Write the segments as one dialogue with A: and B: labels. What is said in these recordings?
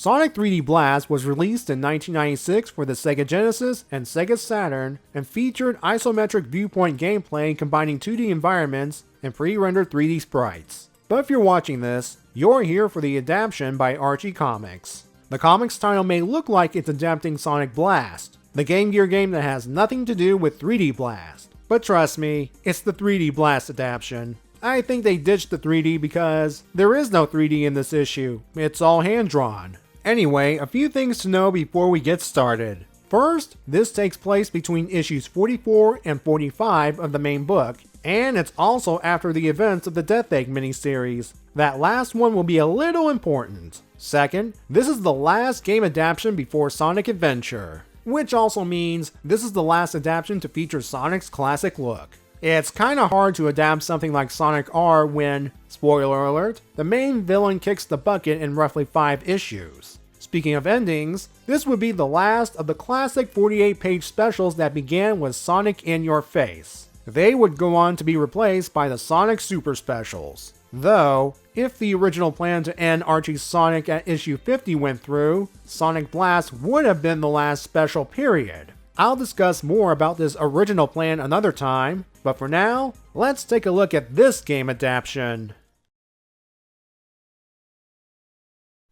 A: Sonic 3D Blast was released in 1996 for the Sega Genesis and Sega Saturn and featured isometric viewpoint gameplay combining 2D environments and pre-rendered 3D sprites. But if you're watching this, you're here for the adaptation by Archie Comics. The comics title may look like it's adapting Sonic Blast, the Game Gear game that has nothing to do with 3D Blast. But trust me, it's the 3D Blast adaptation. I think they ditched the 3D because there is no 3D in this issue. It's all hand-drawn. Anyway, a few things to know before we get started. First, this takes place between issues 44 and 45 of the main book, and it's also after the events of the Death Egg miniseries. That last one will be a little important. Second, this is the last game adaptation before Sonic Adventure, which also means this is the last adaptation to feature Sonic's classic look. It's kinda hard to adapt something like Sonic R when, spoiler alert, the main villain kicks the bucket in roughly 5 issues. Speaking of endings, this would be the last of the classic 48-page specials that began with Sonic in Your Face. They would go on to be replaced by the Sonic Super Specials. Though, if the original plan to end Archie's Sonic at issue 50 went through, Sonic Blast would have been the last special period. I'll discuss more about this original plan another time, but for now, let's take a look at this game adaptation.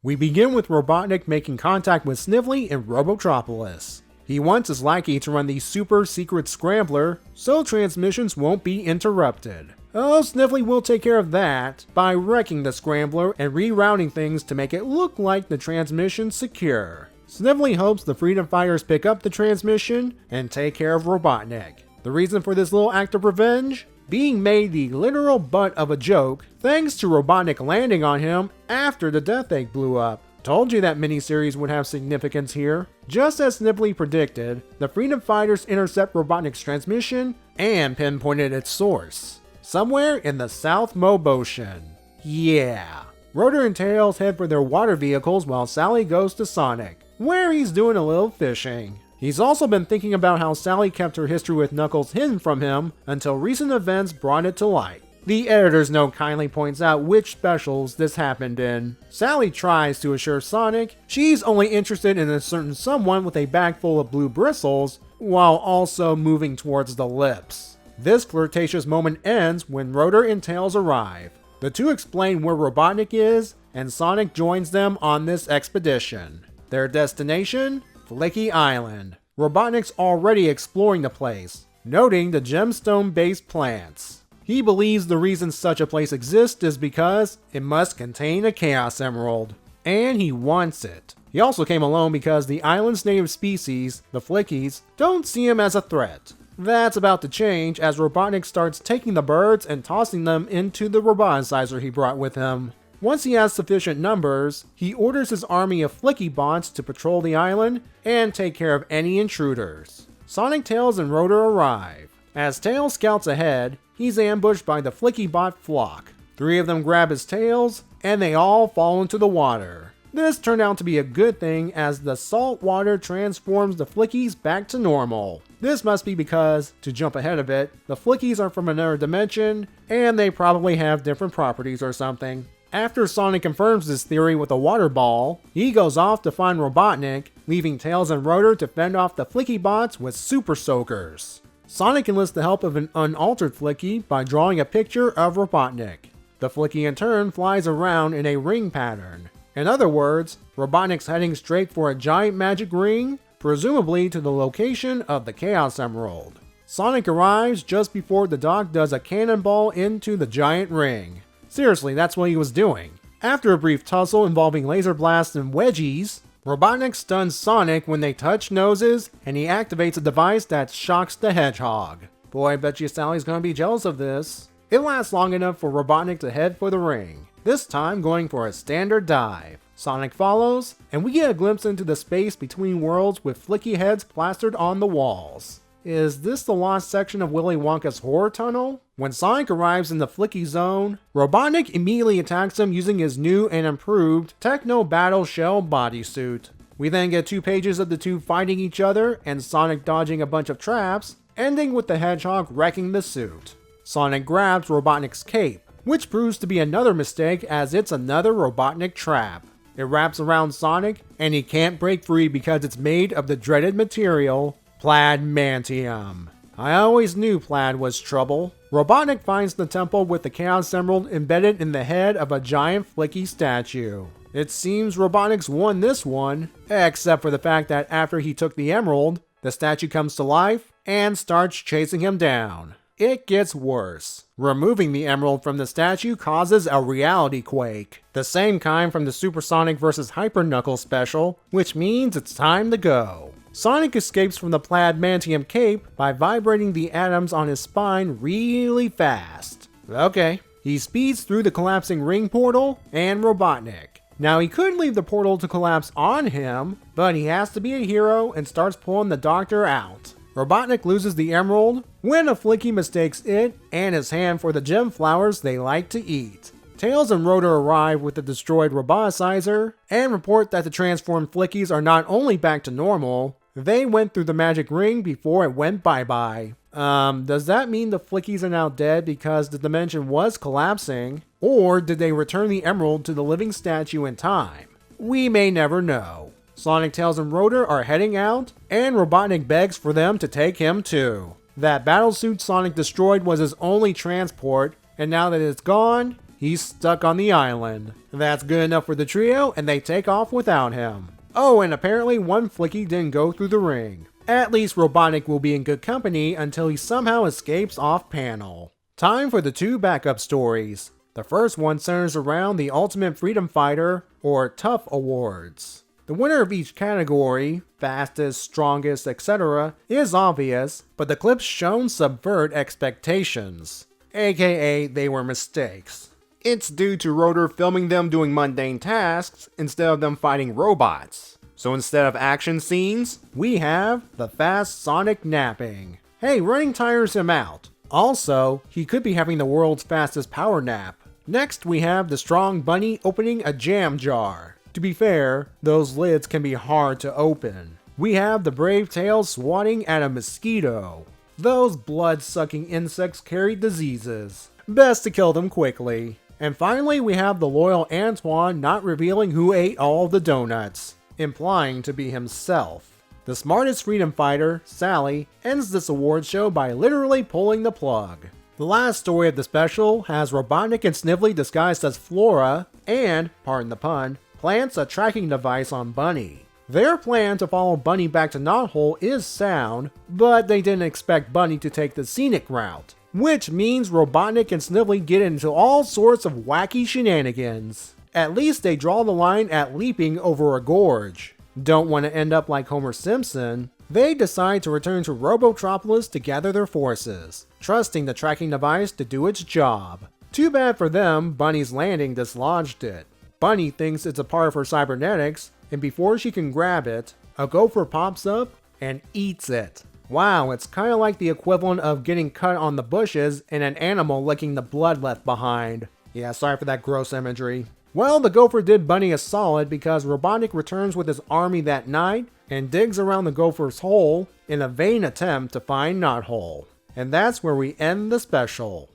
A: We begin with Robotnik making contact with Snively in Robotropolis. He wants his lackey to run the super secret scrambler, so transmissions won't be interrupted. Oh, Snively will take care of that by wrecking the scrambler and rerouting things to make it look like the transmission's secure. Snively hopes the Freedom Fighters pick up the transmission and take care of Robotnik. The reason for this little act of revenge? Being made the literal butt of a joke thanks to Robotnik landing on him after the Death Egg blew up. Told you that miniseries would have significance here. Just as Snively predicted, the Freedom Fighters intercept Robotnik's transmission and pinpointed its source. Somewhere in the South Mobe Ocean. Yeah. Rotor and Tails head for their water vehicles while Sally goes to Sonic, where he's doing a little fishing. He's also been thinking about how Sally kept her history with Knuckles hidden from him until recent events brought it to light. The editor's note kindly points out which specials this happened in. Sally tries to assure Sonic she's only interested in a certain someone with a bag full of blue bristles, while also moving towards the lips. This flirtatious moment ends when Rotor and Tails arrive. The two explain where Robotnik is, and Sonic joins them on this expedition. Their destination? Flicky Island. Robotnik's already exploring the place, noting the gemstone-based plants. He believes the reason such a place exists is because it must contain a Chaos Emerald, and he wants it. He also came alone because the island's native species, the Flickies, don't see him as a threat. That's about to change as Robotnik starts taking the birds and tossing them into the roboticizer he brought with him. Once he has sufficient numbers, he orders his army of Flicky bots to patrol the island and take care of any intruders. Sonic, Tails, and Rotor arrive. As Tails scouts ahead, he's ambushed by the Flicky bot flock. 3 of them grab his tails, and they all fall into the water. This turned out to be a good thing as the salt water transforms the Flickies back to normal. This must be because, to jump ahead a bit, the Flickies are from another dimension, and they probably have different properties or something. After Sonic confirms this theory with a water ball, he goes off to find Robotnik, leaving Tails and Rotor to fend off the Flicky bots with Super Soakers. Sonic enlists the help of an unaltered Flicky by drawing a picture of Robotnik. The Flicky in turn flies around in a ring pattern. In other words, Robotnik's heading straight for a giant magic ring, presumably to the location of the Chaos Emerald. Sonic arrives just before the Doc does a cannonball into the giant ring. Seriously, that's what he was doing. After a brief tussle involving laser blasts and wedgies, Robotnik stuns Sonic when they touch noses, and he activates a device that shocks the Hedgehog. Boy, I bet you Sally's gonna be jealous of this. It lasts long enough for Robotnik to head for the ring, this time going for a standard dive. Sonic follows, and we get a glimpse into the space between worlds with Flicky heads plastered on the walls. Is this the lost section of Willy Wonka's horror tunnel? When Sonic arrives in the Flicky zone, Robotnik immediately attacks him using his new and improved Techno Battle Shell bodysuit. We then get 2 pages of the two fighting each other and Sonic dodging a bunch of traps, ending with the Hedgehog wrecking the suit. Sonic grabs Robotnik's cape, which proves to be another mistake as it's another Robotnik trap. It wraps around Sonic, and he can't break free because it's made of the dreaded material, Pladmantium. I always knew Plaid was trouble. Robotnik finds the temple with the Chaos Emerald embedded in the head of a giant Flicky statue. It seems Robotnik's won this one, except for the fact that after he took the emerald, the statue comes to life and starts chasing him down. It gets worse. Removing the emerald from the statue causes a reality quake, the same kind from the Supersonic vs. Hyper Knuckles special, which means it's time to go. Sonic escapes from the Pladmantium cape by vibrating the atoms on his spine really fast. Okay, he speeds through the collapsing ring portal and Robotnik. Now he could leave the portal to collapse on him, but he has to be a hero and starts pulling the doctor out. Robotnik loses the emerald when a Flicky mistakes it and his hand for the gem flowers they like to eat. Tails and Rotor arrive with the destroyed roboticizer and report that the transformed Flickies are not only back to normal, they went through the magic ring before it went bye-bye. Does that mean the Flickies are now dead because the dimension was collapsing? Or did they return the emerald to the living statue in time? We may never know. Sonic, Tails, and Rotor are heading out, and Robotnik begs for them to take him too. That battlesuit Sonic destroyed was his only transport, and now that it's gone, he's stuck on the island. That's good enough for the trio, and they take off without him. Oh, and apparently one Flicky didn't go through the ring. At least Robotnik will be in good company until he somehow escapes off panel. Time for the 2 backup stories. The first one centers around the Ultimate Freedom Fighter, or TUF Awards. The winner of each category, fastest, strongest, etc., is obvious, but the clips shown subvert expectations. AKA, they were mistakes. It's due to Rotor filming them doing mundane tasks instead of them fighting robots. So instead of action scenes, we have the fast Sonic napping. Hey, running tires him out. Also, he could be having the world's fastest power nap. Next, we have the strong bunny opening a jam jar. To be fair, those lids can be hard to open. We have the brave Tails swatting at a mosquito. Those blood-sucking insects carry diseases. Best to kill them quickly. And finally, we have the loyal Antoine not revealing who ate all the donuts, implying to be himself. The smartest freedom fighter, Sally, ends this award show by literally pulling the plug. The last story of the special has Robotnik and Snively disguised as Flora and, pardon the pun, plants a tracking device on Bunny. Their plan to follow Bunny back to Knothole is sound, but they didn't expect Bunny to take the scenic route, which means Robotnik and Snively get into all sorts of wacky shenanigans. At least they draw the line at leaping over a gorge. Don't want to end up like Homer Simpson, they decide to return to Robotropolis to gather their forces, trusting the tracking device to do its job. Too bad for them, Bunny's landing dislodged it. Bunny thinks it's a part of her cybernetics, and before she can grab it, a gopher pops up and eats it. Wow, it's kinda like the equivalent of getting cut on the bushes and an animal licking the blood left behind. Yeah, sorry for that gross imagery. Well, the gopher did Bunny a solid because Robotnik returns with his army that night and digs around the gopher's hole in a vain attempt to find Knothole. And that's where we end the special.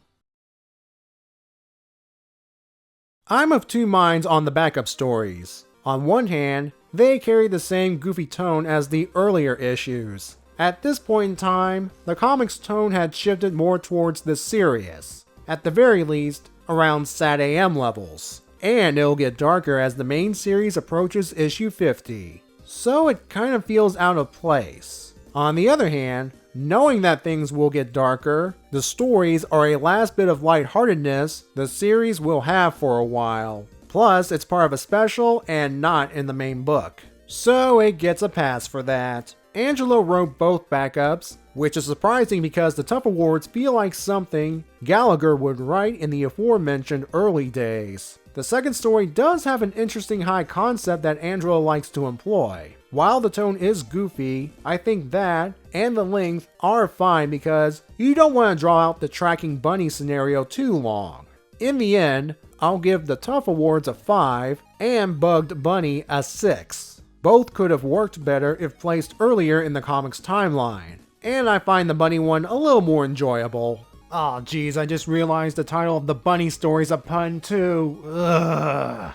A: I'm of two minds on the backup stories. On one hand, they carry the same goofy tone as the earlier issues. At this point in time, the comic's tone had shifted more towards the serious, at the very least, around sad AM levels. And it'll get darker as the main series approaches issue 50. So it kind of feels out of place. On the other hand, knowing that things will get darker, the stories are a last bit of lightheartedness the series will have for a while. Plus, it's part of a special and not in the main book. So it gets a pass for that. Angelo wrote both backups, which is surprising because the TUF Awards feel like something Gallagher would write in the aforementioned early days. The second story does have an interesting high concept that Angelo likes to employ. While the tone is goofy, I think that and the length are fine because you don't want to draw out the tracking Bunny scenario too long. In the end, I'll give the TUF Awards a 5 and Bugged Bunny a 6. Both could have worked better if placed earlier in the comics timeline, and I find the Bunny one a little more enjoyable. Aw, geez, I just realized the title of the Bunny story's a pun too. Ugh.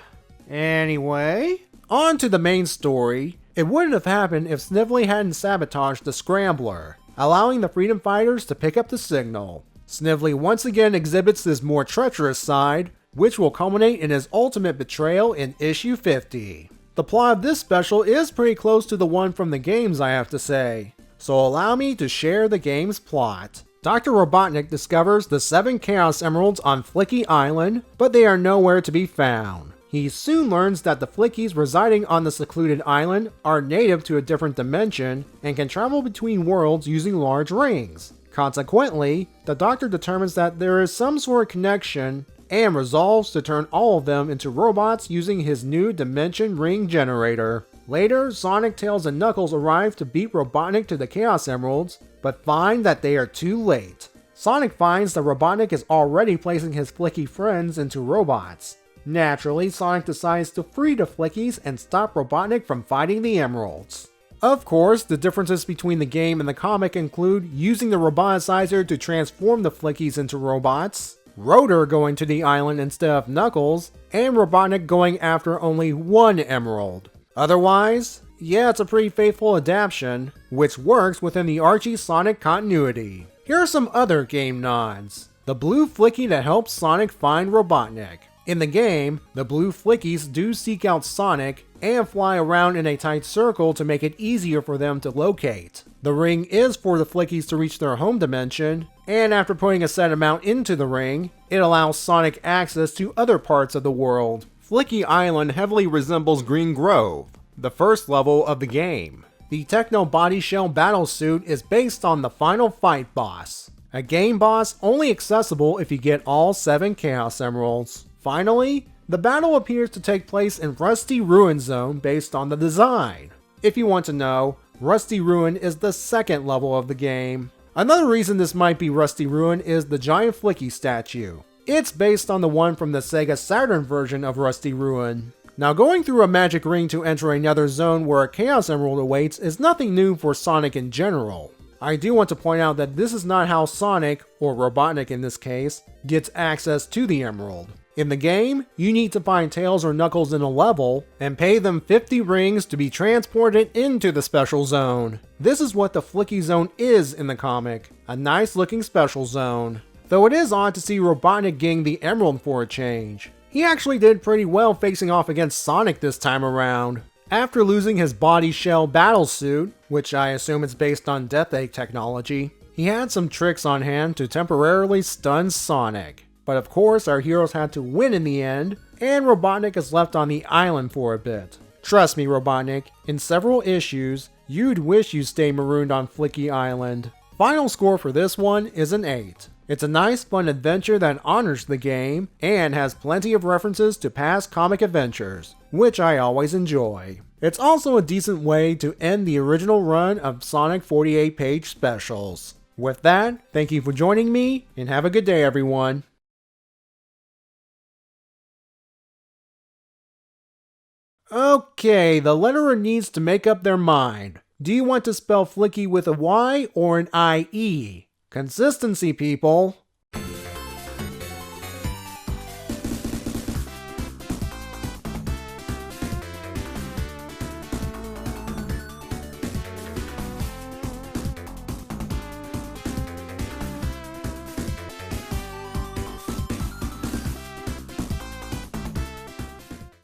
A: Anyway, on to the main story. It wouldn't have happened if Snively hadn't sabotaged the Scrambler, allowing the Freedom Fighters to pick up the signal. Snively once again exhibits his more treacherous side, which will culminate in his ultimate betrayal in issue 50. The plot of this special is pretty close to the one from the games, I have to say, so allow me to share the game's plot. Dr. Robotnik discovers the 7 Chaos Emeralds on Flicky Island, but they are nowhere to be found. He soon learns that the Flickies residing on the secluded island are native to a different dimension and can travel between worlds using large rings. Consequently, the Doctor determines that there is some sort of connection and resolves to turn all of them into robots using his new Dimension Ring generator. Later, Sonic, Tails, and Knuckles arrive to beat Robotnik to the Chaos Emeralds, but find that they are too late. Sonic finds that Robotnik is already placing his Flicky friends into robots. Naturally, Sonic decides to free the Flickies and stop Robotnik from fighting the Emeralds. Of course, the differences between the game and the comic include using the roboticizer to transform the Flickies into robots, Rotor going to the island instead of Knuckles, and Robotnik going after only one emerald. Otherwise, yeah, it's a pretty faithful adaptation, which works within the Archie Sonic continuity. Here are some other game nods. The blue Flicky that helps Sonic find Robotnik. In the game, the blue Flickies do seek out Sonic and fly around in a tight circle to make it easier for them to locate. The ring is for the Flickies to reach their home dimension, and after putting a set amount into the ring, it allows Sonic access to other parts of the world. Flicky Island heavily resembles Green Grove, the first level of the game. The Techno Body Shell battlesuit is based on the Final Fight boss, a game boss only accessible if you get all 7 Chaos Emeralds. Finally, the battle appears to take place in Rusty Ruin Zone based on the design. If you want to know, Rusty Ruin is the second level of the game. Another reason this might be Rusty Ruin is the giant Flicky statue. It's based on the one from the Sega Saturn version of Rusty Ruin. Now, going through a magic ring to enter another zone where a Chaos Emerald awaits is nothing new for Sonic in general. I do want to point out that this is not how Sonic, or Robotnik in this case, gets access to the Emerald. In the game, you need to find Tails or Knuckles in a level, and pay them 50 rings to be transported into the special zone. This is what the Flicky Zone is in the comic, a nice looking special zone. Though it is odd to see Robotnik getting the Emerald for a change. He actually did pretty well facing off against Sonic this time around. After losing his body shell battlesuit, which I assume is based on Death Egg technology, he had some tricks on hand to temporarily stun Sonic. But of course, our heroes had to win in the end, and Robotnik is left on the island for a bit. Trust me, Robotnik, in several issues, you'd wish you stayed marooned on Flicky Island. Final score for this one is an 8. It's a nice fun adventure that honors the game, and has plenty of references to past comic adventures, which I always enjoy. It's also a decent way to end the original run of Sonic 48-page specials. With that, thank you for joining me, and have a good day, everyone. Okay, the letterer needs to make up their mind. Do you want to spell Flicky with a Y or an IE? Consistency, people.